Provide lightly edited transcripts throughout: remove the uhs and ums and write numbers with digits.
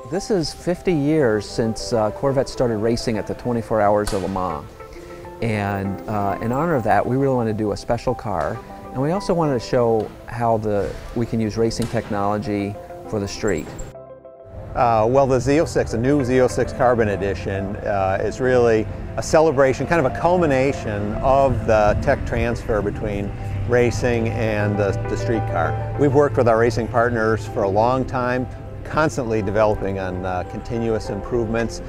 This is 50 years since Corvette started racing at the 24 Hours of Le Mans. And in honor of that, we really want to do a special car. And we also wanted to show how we can use racing technology for the street. Well, the Z06, the new Z06 Carbon Edition, is really a celebration, kind of a culmination of the tech transfer between racing and the street car. We've worked with our racing partners for a long time, constantly developing on continuous improvements.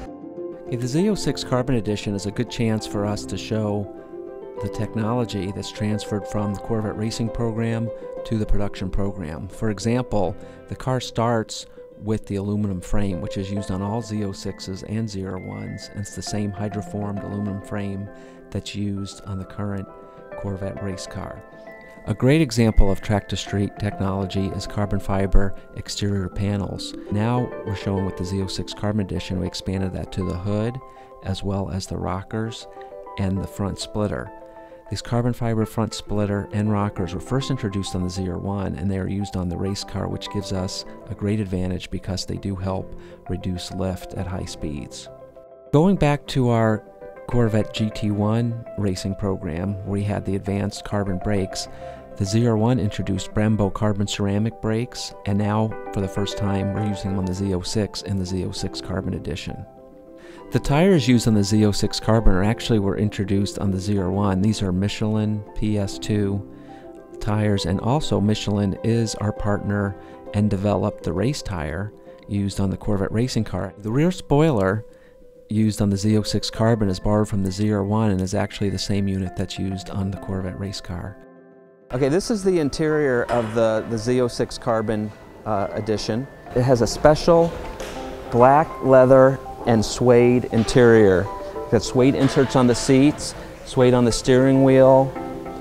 The Z06 Carbon Edition is a good chance for us to show the technology that's transferred from the Corvette racing program to the production program. For example, the car starts with the aluminum frame, which is used on all Z06s and Z01s, and it's the same hydroformed aluminum frame that's used on the current Corvette race car. A great example of track-to-street technology is carbon fiber exterior panels. Now we're showing with the Z06 Carbon Edition, we expanded that to the hood as well as the rockers and the front splitter. These carbon fiber front splitter and rockers were first introduced on the Z01, and they are used on the race car, which gives us a great advantage because they do help reduce lift at high speeds. Going back to our Corvette GT1 racing program, where we had the advanced carbon brakes, the Z01 introduced Brembo carbon ceramic brakes, and now for the first time we're using them on the Z06 and the Z06 Carbon Edition. The tires used on the Z06 Carbon were introduced on the Z01. These are Michelin PS2 tires, and also Michelin is our partner and developed the race tire used on the Corvette racing car. The rear spoiler used on the Z06 Carbon is borrowed from the Z01 and is actually the same unit that's used on the Corvette race car. Okay, this is the interior of the Z06 Carbon Edition. It has a special black leather and suede interior. We've got suede inserts on the seats, suede on the steering wheel,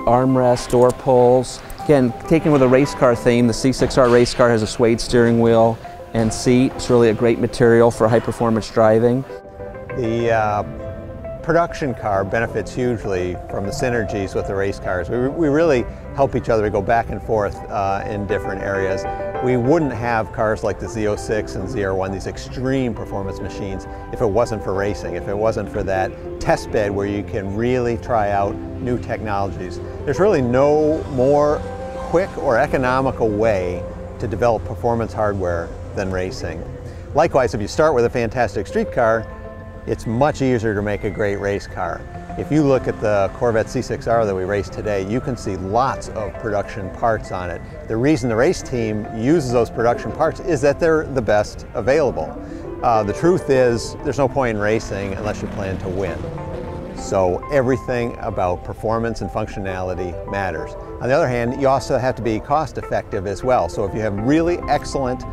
armrest, door pulls. Again, taken with a race car theme, the C6R race car has a suede steering wheel and seat. It's really a great material for high-performance driving. The production car benefits hugely from the synergies with the race cars. We really help each other. We go back and forth in different areas. We wouldn't have cars like the Z06 and Z01, these extreme performance machines, if it wasn't for racing, if it wasn't for that test bed where you can really try out new technologies. There's really no more quick or economical way to develop performance hardware than racing. Likewise, if you start with a fantastic street car, it's much easier to make a great race car. If you look at the Corvette C6R that we race today, you can see lots of production parts on it. The reason the race team uses those production parts is that they're the best available. The truth is, there's no point in racing unless you plan to win. So everything about performance and functionality matters. On the other hand, you also have to be cost effective as well. So if you have really excellent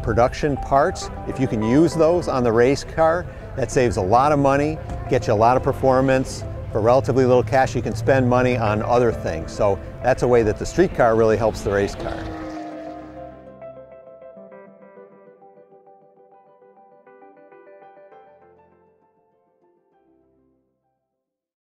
production parts, if you can use those on the race car, that saves a lot of money, gets you a lot of performance. For relatively little cash, you can spend money on other things. So that's a way that the street car really helps the race car.